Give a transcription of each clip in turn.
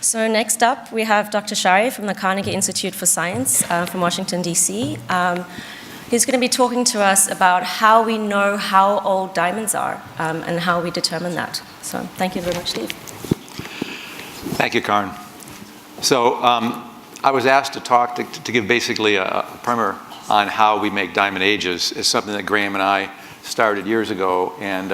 So next up, we have Dr. Shirey from the Carnegie Institute for Science from Washington, D.C. He's going to be talking to us about how we know how old diamonds are and how we determine that. So thank you very much, Steve. Thank you, Karen. So I was asked to talk, to give basically a primer on how we make diamond ages. It's something that Graham and I started years ago, and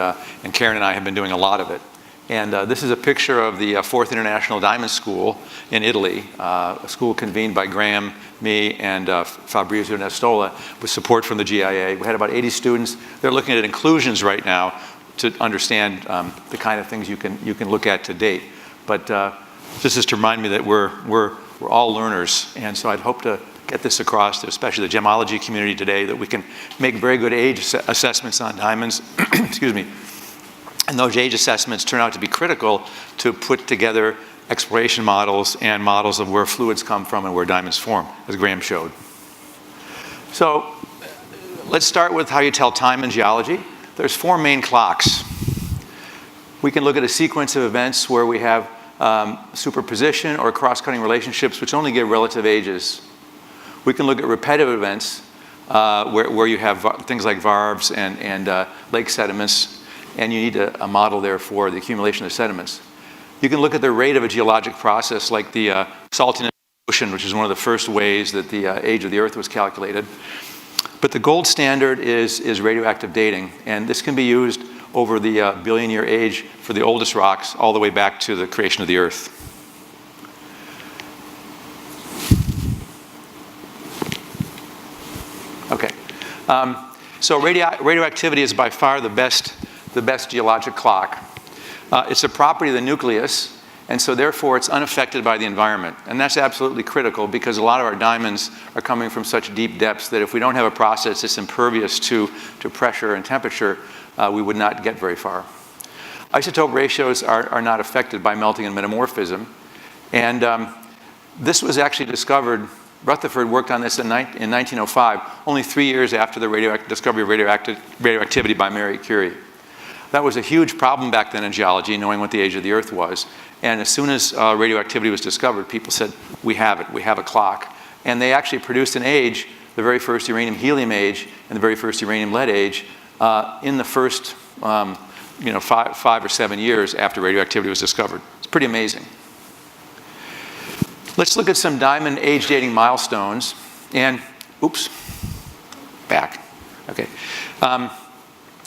Karen and I have been doing a lot of it. And this is a picture of the 4th International Diamond School in Italy, a school convened by Graham, me, and Fabrizio Nestola with support from the GIA. We had about 80 students. They're looking at inclusions right now to understand the kind of things you can look at to date. But this is to remind me that we're all learners, and so I'd hope to get this across to especially the gemology community today, that we can make very good age assessments on diamonds. Excuse me. And those age assessments turn out to be critical to put together exploration models and models of where fluids come from and where diamonds form, as Graham showed. So let's start with how you tell time in geology. There's 4 main clocks. We can look at a sequence of events where we have superposition or cross-cutting relationships which only give relative ages. We can look at repetitive events where you have things like varves and lake sediments, and you need a model there for the accumulation of sediments. You can look at the rate of a geologic process like the saltiness of the ocean, which is one of the first ways that the age of the Earth was calculated. But the gold standard is radioactive dating, and this can be used over the billion-year age for the oldest rocks all the way back to the creation of the Earth. Okay. So radioactivity is by far the best geologic clock. It's a property of the nucleus, and so therefore it's unaffected by the environment. And that's absolutely critical because a lot of our diamonds are coming from such deep depths that if we don't have a process that's impervious to pressure and temperature, we would not get very far. Isotope ratios are not affected by melting and metamorphism. And this was actually discovered, Rutherford worked on this in 1905, only 3 years after the discovery of radioactivity by Marie Curie. That was a huge problem back then in geology, knowing what the age of the Earth was. And as soon as radioactivity was discovered, people said, we have it, we have a clock. And they actually produced an age, the very first uranium-helium age and the very first uranium-lead age, in the first 5 or 7 years after radioactivity was discovered. It's pretty amazing. Let's look at some diamond age dating milestones. And, oops, back. Okay.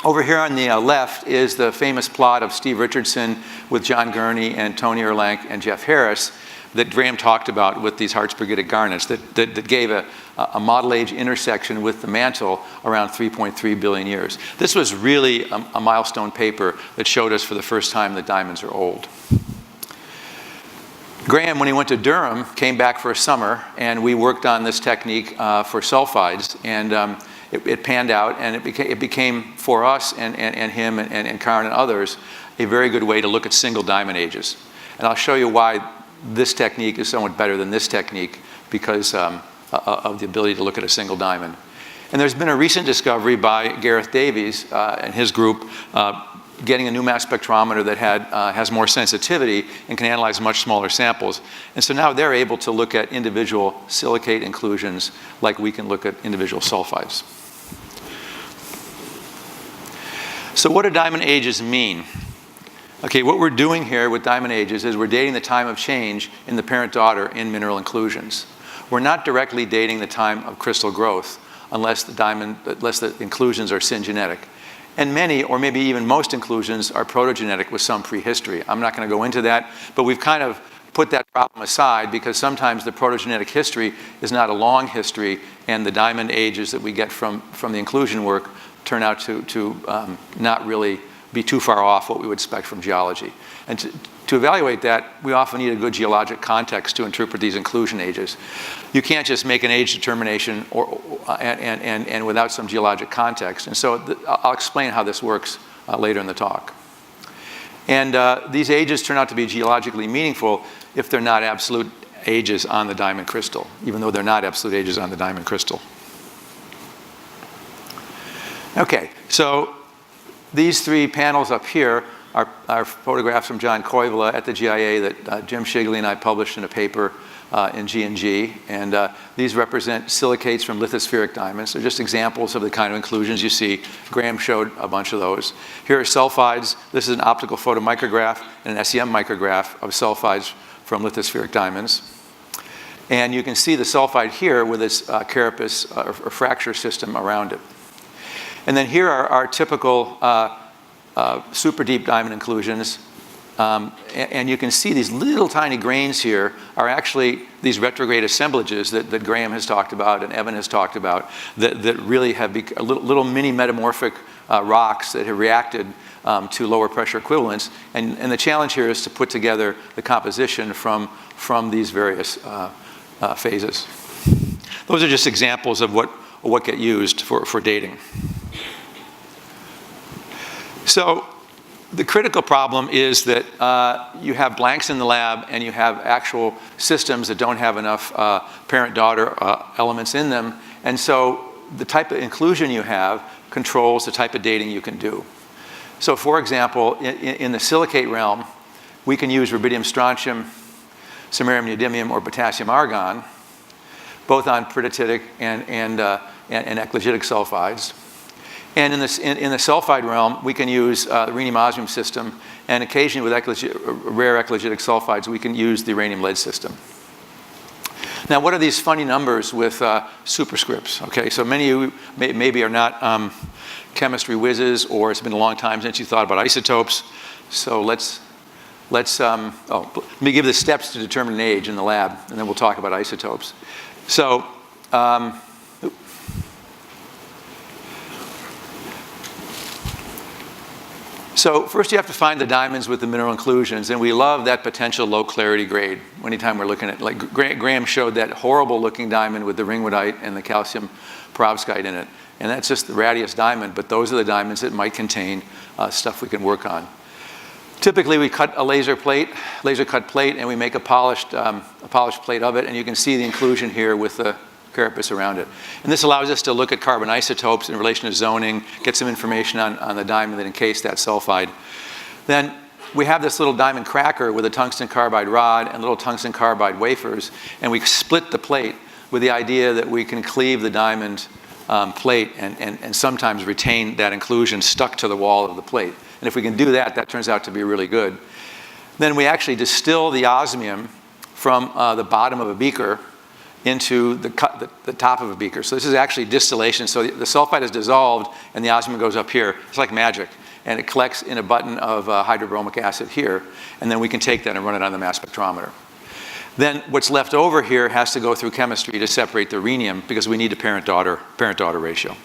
Over here on the left is the famous plot of Steve Richardson with John Gurney and Tony Erlank and Jeff Harris that Graham talked about with these Hartsbrigitte garnets that gave a model age intersection with the mantle around 3.3 billion years. This was really a milestone paper that showed us for the first time that diamonds are old. Graham, when he went to Durham, came back for a summer, and we worked on this technique for sulfides, and it panned out, and it became for us and him and Karen and others a very good way to look at single diamond ages. And I'll show you why this technique is somewhat better than this technique because of the ability to look at a single diamond. And there's been a recent discovery by Gareth Davies and his group getting a new mass spectrometer that has more sensitivity and can analyze much smaller samples. And so now they're able to look at individual silicate inclusions like we can look at individual sulfides. So what do diamond ages mean? Okay, what we're doing here with diamond ages is we're dating the time of change in the parent-daughter in mineral inclusions. We're not directly dating the time of crystal growth unless the inclusions are syngenetic. And many, or maybe even most inclusions are protogenetic with some prehistory. I'm not going to go into that, but we've kind of put that problem aside because sometimes the protogenetic history is not a long history, and the diamond ages that we get from the inclusion work turn out to not really be too far off what we would expect from geology. And to evaluate that, we often need a good geologic context to interpret these inclusion ages. You can't just make an age determination and without some geologic context. And so I'll explain how this works later in the talk. And these ages turn out to be geologically meaningful if they're not absolute ages on the diamond crystal, even though they're not absolute ages on the diamond crystal. Okay, so these three panels up here are photographs from John Koivula at the GIA that Jim Shigley and I published in a paper in G&G. And these represent silicates from lithospheric diamonds. They're just examples of the kind of inclusions you see. Graham showed a bunch of those. Here are sulfides. This is an optical photomicrograph and an SEM micrograph of sulfides from lithospheric diamonds. And you can see the sulfide here with its carapace or fracture system around it. And then here are our typical super deep diamond inclusions. And you can see these little tiny grains here are actually these retrograde assemblages that Graham has talked about and Evan has talked about that really have little mini metamorphic rocks that have reacted to lower pressure equivalents. And the challenge here is to put together the composition from these various phases. Those are just examples of what get used for dating. So the critical problem is that you have blanks in the lab and you have actual systems that don't have enough parent-daughter elements in them. And so the type of inclusion you have controls the type of dating you can do. So for example, in the silicate realm, we can use rubidium, strontium, samarium, neodymium, or potassium argon, both on pridatidic and eclogitic sulfides. And in the sulfide realm, we can use the rhenium-osmium system, and occasionally with rare eclogitic sulfides, we can use the uranium-lead system. Now, what are these funny numbers with superscripts? Okay, so many of you maybe are not chemistry whizzes, or it's been a long time since you thought about isotopes. So let me give the steps to determine an age in the lab, and then we'll talk about isotopes. So, So first you have to find the diamonds with the mineral inclusions, and we love that potential low clarity grade anytime we're looking at, like Graham showed that horrible looking diamond with the ringwoodite and the calcium perovskite in it. And that's just the radius diamond, but those are the diamonds that might contain stuff we can work on. Typically we cut a laser cut plate, and we make a polished plate of it, and you can see the inclusion here with the carapace around it. And this allows us to look at carbon isotopes in relation to zoning, get some information on the diamond that encased that sulfide. Then we have this little diamond cracker with a tungsten carbide rod and little tungsten carbide wafers, and we split the plate with the idea that we can cleave the diamond plate and sometimes retain that inclusion stuck to the wall of the plate. And if we can do that, that turns out to be really good. Then we actually distill the osmium from the bottom of a beaker into the top of a beaker. So this is actually distillation. So the sulfide is dissolved and the osmium goes up here. It's like magic. And it collects in a button of hydrobromic acid here. And then we can take that and run it on the mass spectrometer. Then what's left over here has to go through chemistry to separate the rhenium because we need a parent-daughter ratio.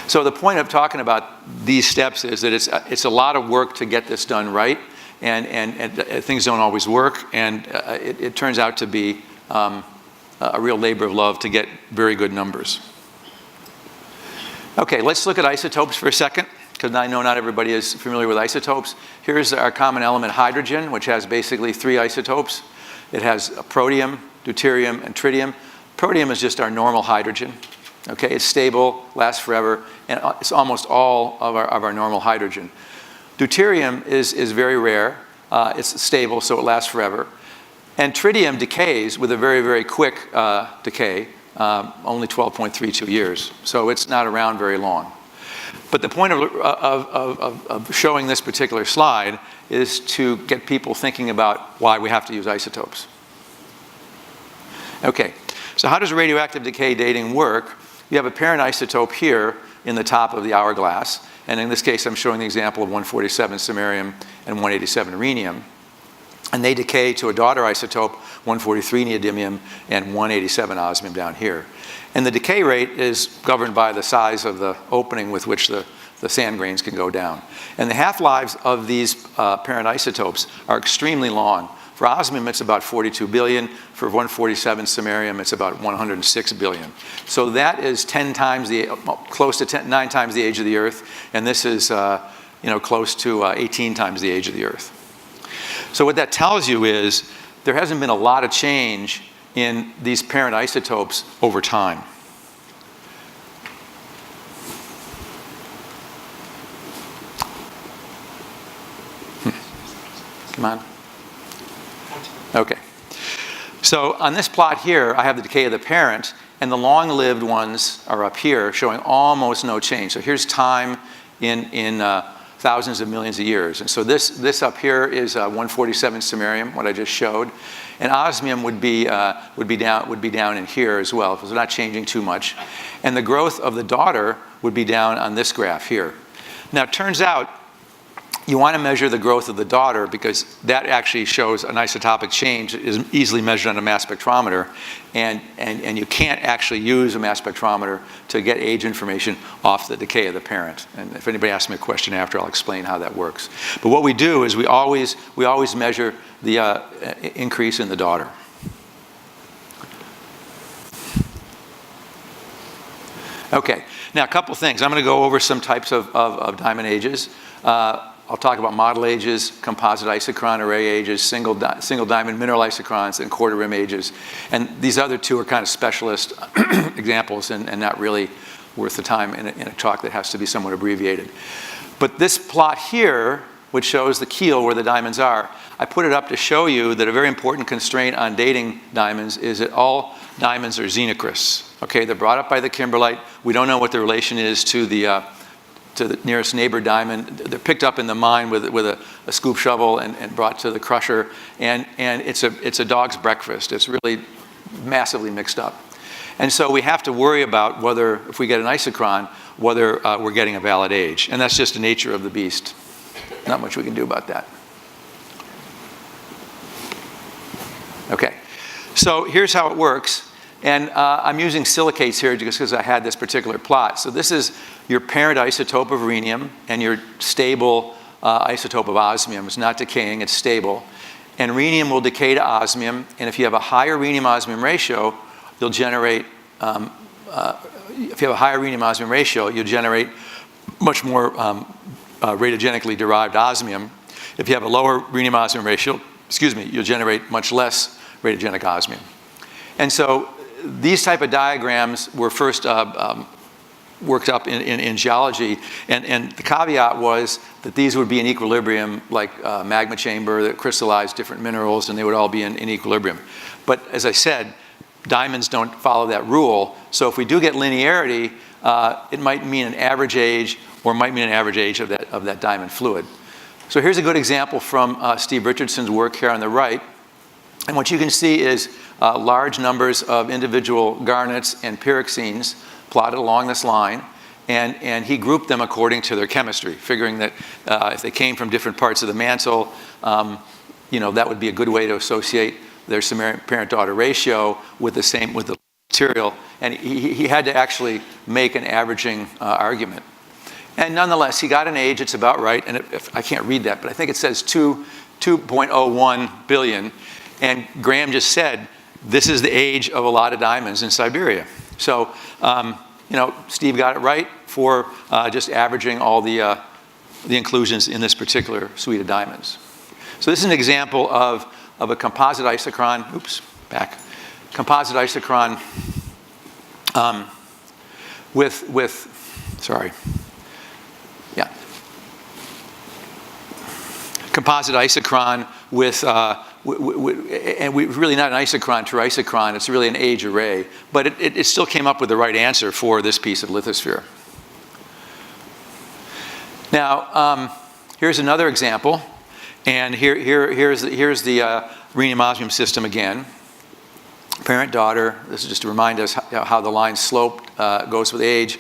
So the point of talking about these steps is that it's a lot of work to get this done right. And things don't always work, and it turns out to be a real labor of love to get very good numbers. Okay, let's look at isotopes for a second, because I know not everybody is familiar with isotopes. Here's our common element hydrogen, which has basically 3 isotopes. It has protium, deuterium, and tritium. Protium is just our normal hydrogen. Okay, it's stable, lasts forever, and it's almost all of our normal hydrogen. Deuterium is very rare. It's stable, so it lasts forever. And tritium decays with a very, very quick decay, only 12.32 years. So it's not around very long. But the point of showing this particular slide is to get people thinking about why we have to use isotopes. Okay, so how does radioactive decay dating work? You have a parent isotope here in the top of the hourglass. And in this case, I'm showing the example of 147 samarium and 187 rhenium. And they decay to a daughter isotope, 143 neodymium and 187 osmium down here. And the decay rate is governed by the size of the opening with which the sand grains can go down. And the half-lives of these parent isotopes are extremely long. For osmium, it's about 42 billion. For 147 samarium, it's about 106 billion. So that is 10 times close to 9 times the age of the Earth, and this is close to 18 times the age of the Earth. So what that tells you is there hasn't been a lot of change in these parent isotopes over time. Come on. Okay. So on this plot here, I have the decay of the parent, and the long-lived ones are up here, showing almost no change. So here's time in thousands of millions of years. And so this up here is 147 samarium, what I just showed, and osmium would be down in here as well, because they're not changing too much. And the growth of the daughter would be down on this graph here. Now, it turns out you want to measure the growth of the daughter because that actually shows an isotopic change that is easily measured on a mass spectrometer. And you can't actually use a mass spectrometer to get age information off the decay of the parent. And if anybody asks me a question after, I'll explain how that works. But what we do is we always measure the increase in the daughter. Okay, now a couple things. I'm going to go over some types of diamond ages. I'll talk about model ages, composite isochron array ages, single diamond mineral isochrons, and quarter rim ages. And these other two are kind of specialist examples and not really worth the time in a talk that has to be somewhat abbreviated. But this plot here, which shows the keel where the diamonds are, I put it up to show you that a very important constraint on dating diamonds is that all diamonds are xenocrysts. Okay, they're brought up by the kimberlite. We don't know what the relation is to the nearest neighbor diamond. They're picked up in the mine with a scoop shovel and brought to the crusher. And it's a dog's breakfast. It's really massively mixed up. And so we have to worry about whether, if we get an isochron, whether we're getting a valid age. And that's just the nature of the beast. Not much we can do about that. Okay, so here's how it works. And I'm using silicates here just because I had this particular plot. So this is your parent isotope of rhenium and your stable isotope of osmium. It's not decaying, it's stable. And rhenium will decay to osmium. And if you have a higher rhenium-osmium ratio, you'll generate, if you have a higher rhenium-osmium ratio, you'll generate much more radiogenically derived osmium. If you have a lower rhenium-osmium ratio, you'll generate much less radiogenic osmium. And so these type of diagrams were first worked up in geology, and the caveat was that these would be in equilibrium like a magma chamber that crystallized different minerals, and they would all be in equilibrium. But as I said, diamonds don't follow that rule, so if we do get linearity, it might mean an average age, or it might mean an average age of that diamond fluid. So here's a good example from Steve Richardson's work here on the right. And what you can see is large numbers of individual garnets and pyroxenes plotted along this line. And he grouped them according to their chemistry, figuring that if they came from different parts of the mantle, that would be a good way to associate their parent-daughter ratio with the material. And he had to actually make an averaging argument. And nonetheless, he got an age, it's about right. And I can't read that, but I think it says 2.01 billion. And Graham just said, this is the age of a lot of diamonds in Siberia. So, Steve got it right for just averaging all the inclusions in this particular suite of diamonds. So this is an example of a composite isochron, composite isochron composite isochron and really not an isochron to isochron, it's really an age array. But it still came up with the right answer for this piece of lithosphere. Now, here's another example. And here's the rhenium-osmium system again. Parent-daughter, this is just to remind us how the line slope goes with age.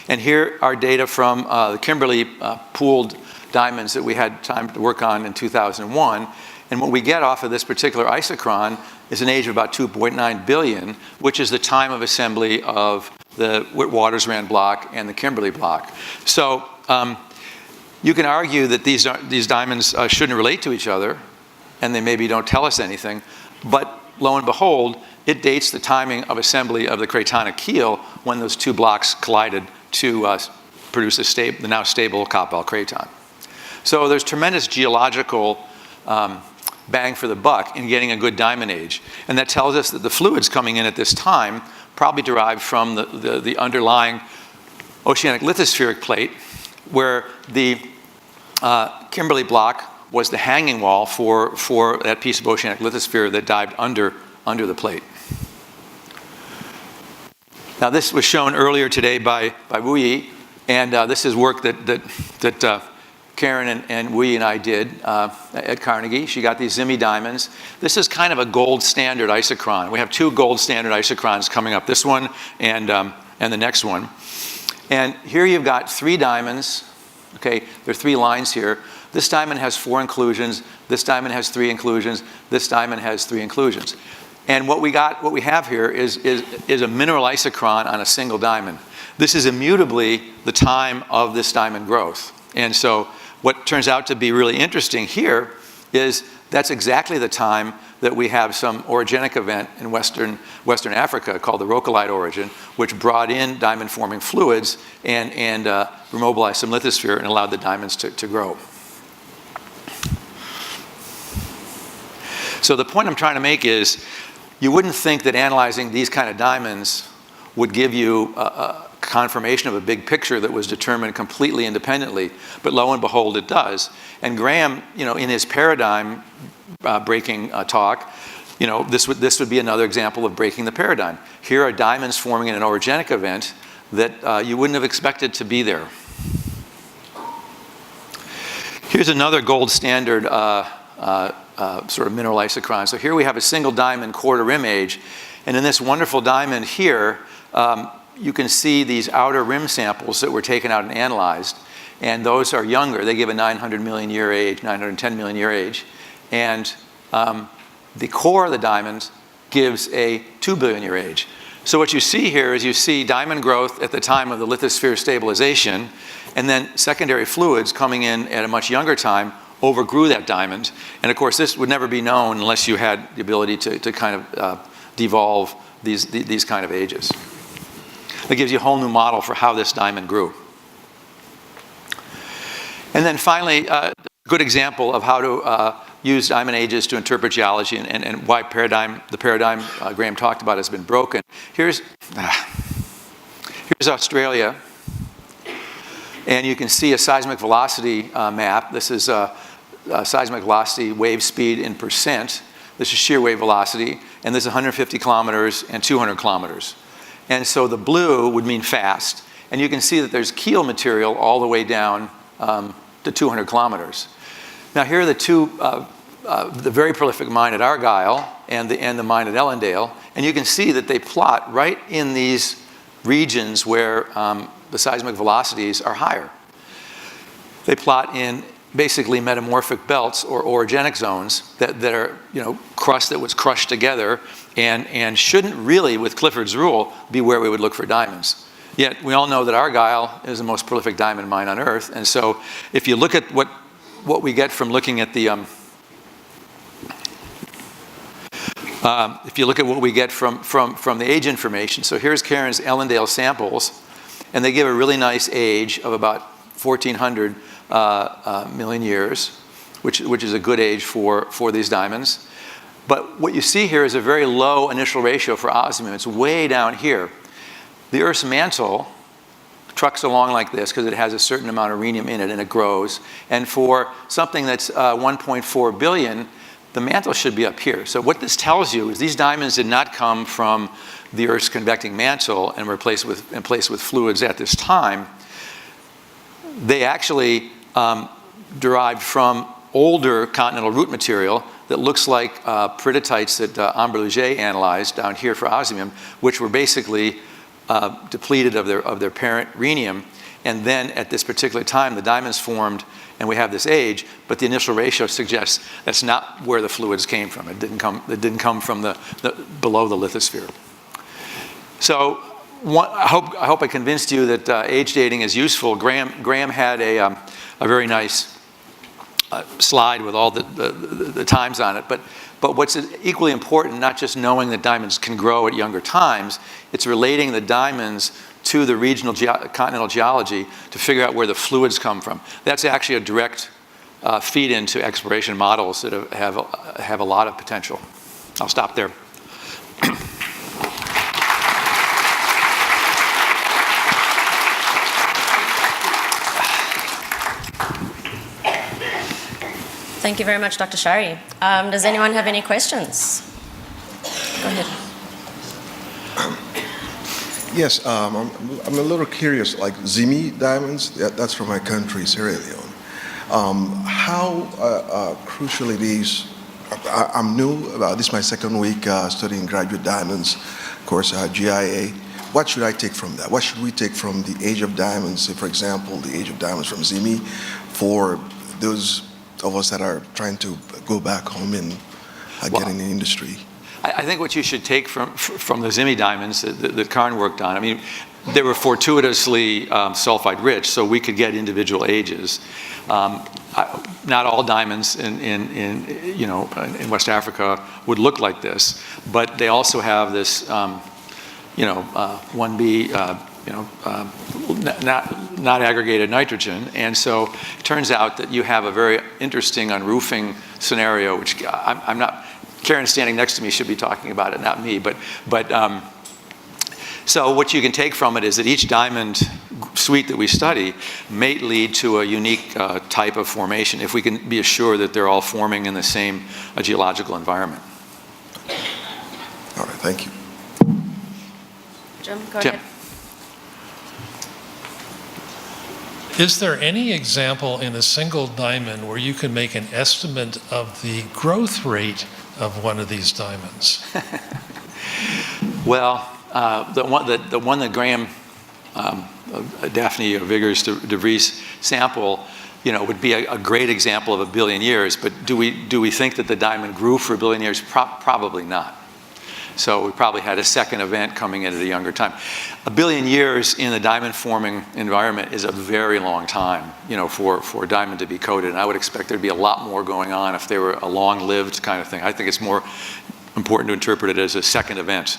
And here are data from the Kimberley pooled diamonds that we had time to work on in 2001. And what we get off of this particular isochron is an age of about 2.9 billion, which is the time of assembly of the Witwatersrand block and the Kimberley block. So you can argue that these diamonds shouldn't relate to each other, and they maybe don't tell us anything. But lo and behold, it dates the timing of assembly of the cratonic keel when those two blocks collided to produce the now stable Koppel craton. So there's tremendous geological bang for the buck in getting a good diamond age. And that tells us that the fluids coming in at this time probably derived from the underlying oceanic lithospheric plate, where the Kimberley block was the hanging wall for that piece of oceanic lithosphere that dived under the plate. Now, this was shown earlier today by Wu Yi, and this is work that Karen and Wu Yi and I did at Carnegie. She got these Zimi diamonds. This is kind of a gold standard isochron. We have two gold standard isochrons coming up, this one and the next one. And here you've got 3 diamonds. Okay, there are 3 lines here. This diamond has 4 inclusions. This diamond has 3 inclusions. This diamond has 3 inclusions. And what we have here is a mineral isochron on a single diamond. This is immutably the time of this diamond growth. And so what turns out to be really interesting here is that's exactly the time that we have some orogenic event in Western Africa called the Roccolite origin, which brought in diamond-forming fluids and remobilized some lithosphere and allowed the diamonds to grow. So the point I'm trying to make is, you wouldn't think that analyzing these kind of diamonds would give you a confirmation of a big picture that was determined completely independently, but lo and behold, it does. And Graham, in his paradigm breaking talk, this would be another example of breaking the paradigm. Here are diamonds forming in an orogenic event that you wouldn't have expected to be there. Here's another gold standard sort of mineral isochron. So here we have a single diamond quarter rim age, and in this wonderful diamond here, you can see these outer rim samples that were taken out and analyzed, and those are younger. They give a 900 million year age, 910 million year age, and the core of the diamond gives a 2 billion year age. So what you see here is you see diamond growth at the time of the lithosphere stabilization, and then secondary fluids coming in at a much younger time overgrew that diamond. And of course, this would never be known unless you had the ability to kind of devolve these kind of ages. That gives you a whole new model for how this diamond grew. And then finally, a good example of how to use diamond ages to interpret geology and why the paradigm Graham talked about has been broken. Here's Australia. And you can see a seismic velocity map. This is seismic velocity wave speed in percent. This is shear wave velocity. And this is 150 kilometers and 200 kilometers. And so the blue would mean fast. And you can see that there's keel material all the way down to 200 kilometers. Now here are the two, the very prolific mine at Argyle and the mine at Ellendale. And you can see that they plot right in these regions where the seismic velocities are higher. They plot in basically metamorphic belts or orogenic zones that are, crust that was crushed together and shouldn't really, with Clifford's rule, be where we would look for diamonds. Yet we all know that Argyle is the most prolific diamond mine on Earth. And so if you look at what we get from looking at the if you look at what we get from the age information, so here's Karen's Ellendale samples, and they give a really nice age of about 1,400 million years, which is a good age for these diamonds. But what you see here is a very low initial ratio for osmium. It's way down here. The Earth's mantle trucks along like this because it has a certain amount of rhenium in it and it grows. And for something that's 1.4 billion, the mantle should be up here. So what this tells you is these diamonds did not come from the Earth's convecting mantle and were placed with fluids at this time. They actually derived from older continental root material that looks like peridotites that Amber Leger analyzed down here for osmium, which were basically depleted of their parent rhenium. And then at this particular time, the diamonds formed, and we have this age, but the initial ratio suggests that's not where the fluids came from. It didn't come from the below the lithosphere. So I hope I convinced you that age dating is useful. Graham had a very nice slide with all the times on it. But what's equally important, not just knowing that diamonds can grow at younger times, it's relating the diamonds to the regional continental geology to figure out where the fluids come from. That's actually a direct feed into exploration models that have a lot of potential. I'll stop there. Thank you very much, Dr. Shirey. Does anyone have any questions? Go ahead. Yes, I'm a little curious, like Zimi diamonds, that's from my country, Sierra Leone. How crucially these, I'm new, this is my second week studying graduate diamonds, of course, GIA. What should I take from that? What should we take from the age of diamonds, say, for example, the age of diamonds from Zimi, for those of us that are trying to go back home and get in the industry? I think what you should take from the Zimi diamonds that Karn worked on, I mean, they were fortuitously sulfide rich, so we could get individual ages. Not all diamonds in West Africa would look like this, but they also have this, 1B, not aggregated nitrogen, and so it turns out that you have a very interesting unroofing scenario, which I'm not. Karen standing next to me should be talking about it, not me. So what you can take from it is that each diamond suite that we study may lead to a unique type of formation if we can be assured that they're all forming in the same geological environment. All right, thank you. Jim, go ahead. Is there any example in a single diamond where you can make an estimate of the growth rate of one of these diamonds? Well, the one that Graham, Daphne Vigors de Vries sample, would be a great example of a billion years. But do we think that the diamond grew for a billion years? Probably not. So we probably had a second event coming in at a younger time. A billion years in the diamond forming environment is a very long time, for a diamond to be coated. And I would expect there'd be a lot more going on if they were a long-lived kind of thing. I think it's more important to interpret it as a second event.